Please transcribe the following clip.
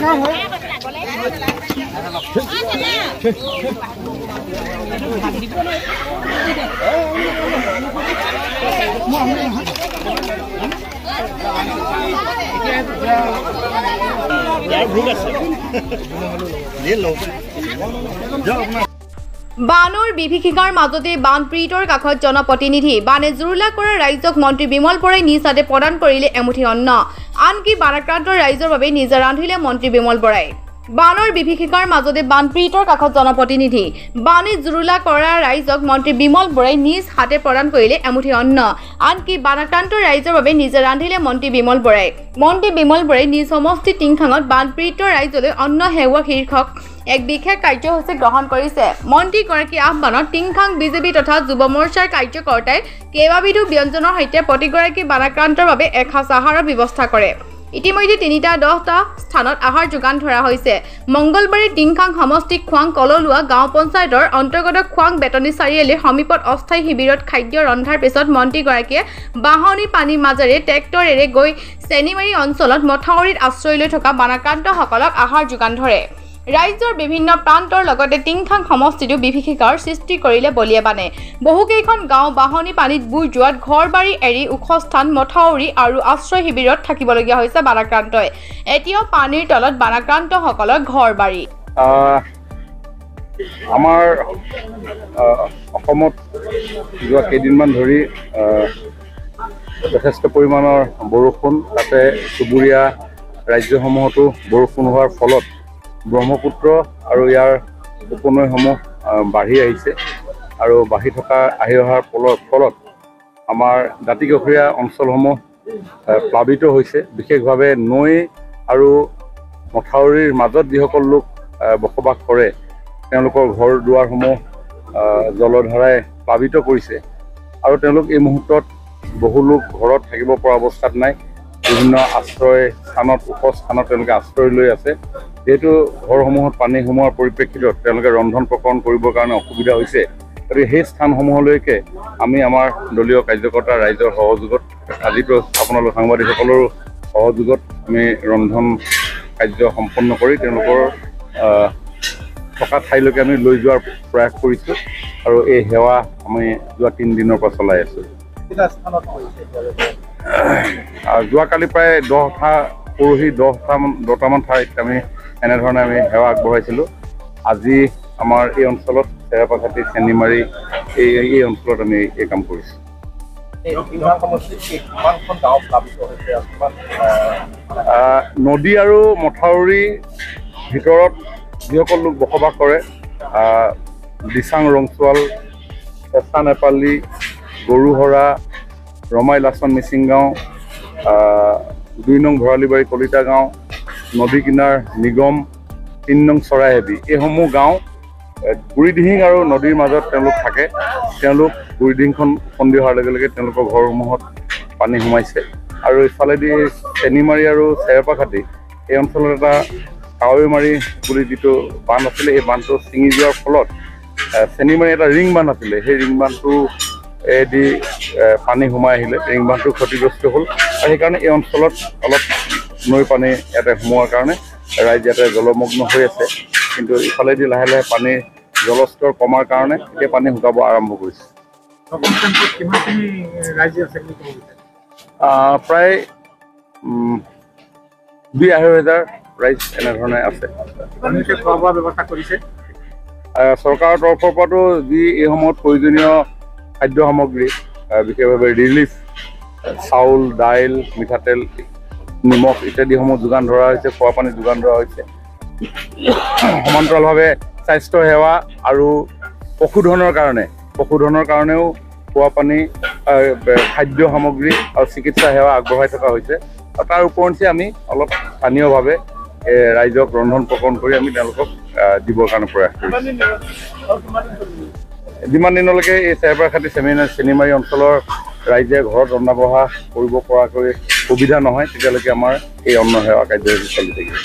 বানৰ বিভীষিকাৰ মাজতে বানপীড়িতৰ কাষত জনপ্ৰতিনিধি বানে জুৰুলা কৰা ৰাইজক মন্ত্ৰী বিমল বৰাই নিজ হাতে প্ৰদান কৰিলে এমুঠি অন্ন আনকি বানাক্ৰান্ত ৰাইজৰ বাবে নিজে ৰান্ধিলে মন্ত্ৰী বিমল বৰাই বানৰ বিভীষিকাৰ মাজতে বানপীড়িতৰ কাষত জনপ্ৰতিনিধি বানে জুৰুলা কৰা ৰাইজক মন্ত্ৰী বিমল বৰাই নিজ হাতে প্ৰদান কৰিলে এমুঠি অন্ন আনকি বানাক্ৰান্ত ৰাইজৰ বাবে নিজে ৰান্ধিলে মন্ত্ৰী বিমল বৰাই নিজ সমষ্টি টিংখাঙত বানপীড়িত ৰাইজলৈ অন্ন সেৱা শীৰ্ষক এক বিশেষ কাৰ্যসূচী গ্ৰহণ কৰিছে মন্ত্ৰীগৰাকীৰ আহ্বানত টিংখাং বিজেপি তথা যুৱ মৰ্চাৰ কাৰ্যকৰ্তাই কেইবাবিধো ব্যঞ্জনৰ সৈতে প্ৰতিগৰাকী বানাক্ৰান্তৰ বাবে এসাঁজ আহাৰৰ ব্যৱস্থা কৰে ইতিমধ্যে 10টা স্থানত আহাৰ যোগান ধৰা হৈছে মঙ্গলবাৰে টিংখাং সমষ্টি খুৱাং কললুৱা গাঁও পঞ্চায়তৰ অন্তৰ্গত খুৱাং বেতনী চাৰিআলিৰ সমীপত অস্থায়ী শিবিৰত খাদ্য ৰন্ধাৰ পিছত মন্ত্ৰীগৰাকীয়ে বাহনী পানীৰ মাজেৰে ট্ৰেক্টৰেৰে গৈ চেনিমাৰী অঞ্চলত মথাউৰিত আশ্ৰয় লৈ থকা বানাক্ৰান্তসকলক আহাৰ যোগান ধৰে ৰাজ্যৰ বিভিন্ন প্ৰান্তৰ লগতে টিংখাং সমষ্টিটো বিভীষিকাৰ সৃষ্টি কৰিলে বলিয়ে বানে বহুকেইখন গাঁও বাহনী পানীত বুৰ যোৱাত ঘৰবাৰী এৰি ওখস্থান মথাউৰি আৰু আশ্ৰয় শিবিৰত থাকিবলগীয়া হৈছে বানাক্ৰান্তই এতিয়াও পানীৰ তলত বানাক্ৰান্তসকলৰ ঘৰবাৰী আমাৰ অসমত যোৱা কেইদিনমান ধৰি যথেষ্ট পৰিমাণৰ বৰষুণ তাতে চুবুৰীয়া ৰাজ্যসমূহতো বৰষুণ হোৱাৰ ফলত ব্ৰহ্মপুত্ৰ আৰু ইয়াৰ উপনৈসমূহ বাঢ়ি আহিছে আৰু বাঢ়ি অহাৰ ফলত আমাৰ দাঁতিকাষৰীয়া অঞ্চলসমূহ প্লাবিত হৈছে বিশেষভাৱে নৈ আৰু মথাউৰিৰ মাজত যিসকল লোক বসবাস কৰে তেওঁলোকৰ ঘৰ দুৱাৰসমূহ জলধাৰাই প্লাবিত কৰিছে আৰু তেওঁলোক এই মুহূৰ্তত বহু লোক ঘৰত থাকিব পৰা অৱস্থাত নাই বিভিন্ন আশ্ৰয় স্থানত ওখ স্থানত তেওঁলোকে আশ্ৰয় লৈ আছে যেহেতু ঘৰসমূহত পানী সোমোৱাৰ পৰিপ্ৰেক্ষিতত তেওঁলোকে ৰন্ধন প্ৰকৰণ কৰিবৰ কাৰণে অসুবিধা হৈছে গতিকে সেই স্থানসমূহলৈকে আমি আমাৰ দলীয় কাৰ্যকৰ্তা ৰাইজৰ সহযোগত আজিতো আপোনালোক সাংবাদিকসকলৰো সহযোগত আমি ৰন্ধন কাৰ্য সম্পন্ন কৰি তেওঁলোকৰ থকা ঠাইলৈকে আমি লৈ যোৱাৰ প্ৰয়াস কৰিছোঁ আৰু এই সেৱা আমি যোৱা 3 দিনৰ পৰা চলাই আছোঁ যোৱাকালি প্ৰায় 10টা পৰহি 10টামান ঠাইত আমি এনেধৰণে আমি সেৱা আগবঢ়াইছিলোঁ আজি আমাৰ এই অঞ্চলত চেৰাপাখাতি চেনিমাৰী এই অঞ্চলত আমি এই কাম কৰিছোঁ নদী আৰু মথাউৰি ভিতৰত যিসকল লোক বসবাস কৰে দিচাং ৰংচোৱাল কেঁচা নেপালী গৰুহৰা ৰমাই লাচন মিচিং গাঁও 2 নং ভৰালিবাৰী কলিতা গাঁও নদী কিনাৰ নিগম 3 নং চৰাইহেবি এইসমূহ গাঁও বুঢ়ীদিহিং আৰু নদীৰ মাজত তেওঁলোক থাকে তেওঁলোক বুঢ়ীদিহিংখন উপন্দি হোৱাৰ লগে লগে তেওঁলোকৰ ঘৰসমূহত পানী সোমাইছে আৰু ইফালেদি চেনিমাৰী আৰু চেৰাপাখাতি এই অঞ্চলত এটা কাৱৈমাৰী বুলি যিটো বান্ধ আছিলে এই বান্ধটো ছিঙি যোৱাৰ ফলত চেনিমাৰী এটা ৰিং বান্ধ আছিলে সেই ৰিং বান্ধটো এদি পানী সোমাই আহিলে ৰিং বান্ধটো ক্ষতিগ্ৰস্ত হ'ল আৰু সেইকাৰণে এই অঞ্চলত অলপ নৈ পানী ইয়াতে সোমোৱাৰ কাৰণে ৰাইজ ইয়াতে জলমগ্ন হৈ আছে কিন্তু ইফালেদি লাহে লাহে পানীৰ জলস্তৰ কমাৰ কাৰণে এতিয়া পানী শুকাব আৰম্ভ কৰিছে প্ৰায় 2,500 ৰাইজ এনেধৰণে আছে চৰকাৰৰ তৰফৰ পৰাতো যি এই সময়ত প্ৰয়োজনীয় খাদ্য সামগ্ৰী বিশেষভাৱে ৰিলিফ চাউল দাইল মিঠাতেল নিমখ ইত্যাদিসমূহ যোগান ধৰা হৈছে খোৱা পানী যোগান ধৰা হৈছে সমান্তৰালভাৱে স্বাস্থ্য সেৱা আৰু পশুধনৰ কাৰণেও খোৱা পানী খাদ্য সামগ্ৰী আৰু চিকিৎসা সেৱা আগবঢ়াই থকা হৈছে আৰু তাৰ ওপৰঞ্চি আমি অলপ স্থানীয়ভাৱে ৰাইজক ৰন্ধন প্ৰকৰণ কৰি আমি তেওঁলোকক দিবৰ কাৰণে প্ৰয়াস কৰিছোঁ যিমান দিনলৈকে এই চেৰাপাখাতি চেনিমাৰী অঞ্চলৰ ৰাইজে ঘৰত ৰন্ধা বঢ়া কৰিব পৰাকৈ সুবিধা নহয় তেতিয়ালৈকে আমাৰ এই অন্ন সেৱা কাৰ্যসূচী চলি থাকিব